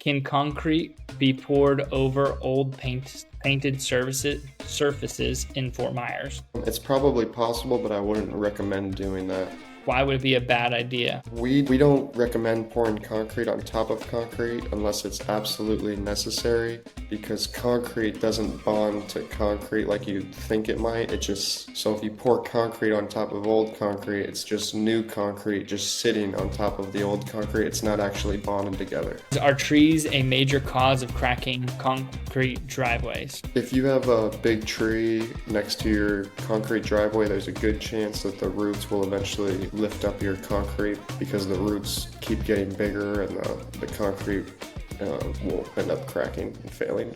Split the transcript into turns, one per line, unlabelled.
Can concrete be poured over old painted surfaces in Fort Myers?
It's probably possible, but I wouldn't recommend doing that.
Why would it be a bad idea?
We don't recommend pouring concrete on top of concrete unless it's absolutely necessary, because concrete doesn't bond to concrete like you'd think it might. So if you pour concrete on top of old concrete, it's just new concrete just sitting on top of the old concrete. It's not actually bonded together.
Are trees a major cause of cracking concrete driveways?
If you have a big tree next to your concrete driveway, there's a good chance that the roots will eventually lift up your concrete, because the roots keep getting bigger and the concrete will end up cracking and failing.